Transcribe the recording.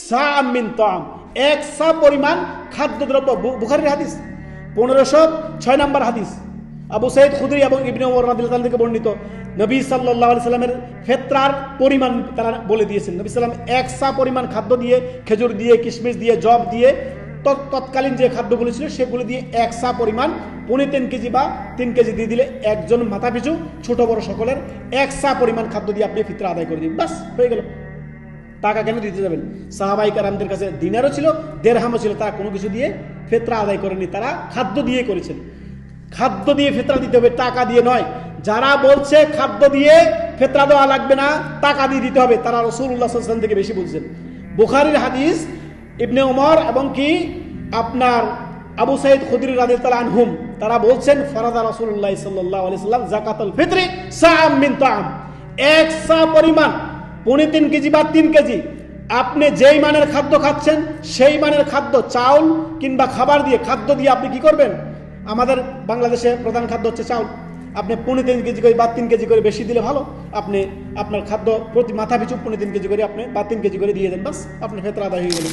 সা'আম মিন তা'আম, এক সা পরিমাণ খাদ্যদ্রব্য। বুখারীর হাদিস 1506 নম্বর হাদিস, আবু সাঈদ খুদরি এবং ইবনে ওমর রাদিয়াল্লাহু তাআলা থেকে বর্ণিত। নবী সাল্লাল্লাহু আলাইহি সাল্লামের ফিতরার পরিমাণ তারা বলে দিয়েছেন। নবী সাল্লাম এক সা পরিমাণ খাদ্য দিয়ে, খেজুর দিয়ে, কিশমিশ দিয়ে, জব দিয়ে, তৎকালীন যে খাদ্যগুলো ছিল সেগুলো দিয়ে এক সা পরিমাণ 3.5 কেজি বা 3 কেজি দিয়ে দিলে একজন মাথা পিছু ছোট বড় সকলের এক সা পরিমাণ খাদ্য দিয়ে আপনি ফিতরা আদায় করে দিন, বাস হয়ে গেল। টাকা কেন দিতে যাবেন? সাহাবায়ে কেরামদের কাছে দিনারও ছিল, দিরহামও ছিল, তারা কোনো কিছু দিয়ে ফিতরা আদায় করেনি, তারা খাদ্য দিয়ে করেছেন। খাদ্য দিয়ে ফিতরা দিতে হবে, টাকা দিয়ে নয়। যারা বলছে খাদ্য দিয়ে ফিতরা দেওয়া লাগবে না, টাকা দিয়ে দিতে হবে, তারা রাসূলুল্লাহ সাল্লাল্লাহু আলাইহি ওয়াসাল্লাম থেকে বেশি বলছেন। বুখারীর হাদিস, ইবনে ওমর এবং কি আপনার আবু সাঈদ খুদরি রাদিয়াল্লাহু তাআলা আনহুম, তারা বলছেন ফরাদা রাসূলুল্লাহ সাল্লাল্লাহু আলাইহি ওয়াসাল্লাম যাকাতুল ফিতরি সা'আম মিন তা'আম, এক সা পরিমাণ 3.5 কেজি বা 3 কেজি আপনি যেই মানের খাদ্য খাচ্ছেন সেই মানের খাদ্য, চাউল কিংবা খাবার দিয়ে, খাদ্য দিয়ে আপনি কি করবেন? আমাদের বাংলাদেশে প্রধান খাদ্য হচ্ছে চাউল। আপনি 3.5 কেজি করে বা 3 কেজি করে বেশি দিলে ভালো। আপনি আপনার খাদ্য প্রতি মাথা পিছু 3.5 কেজি করে আপনি বা 3 কেজি করে দিয়ে দেন, বাস আপনার ফিতরা আদায় হয়ে গেল।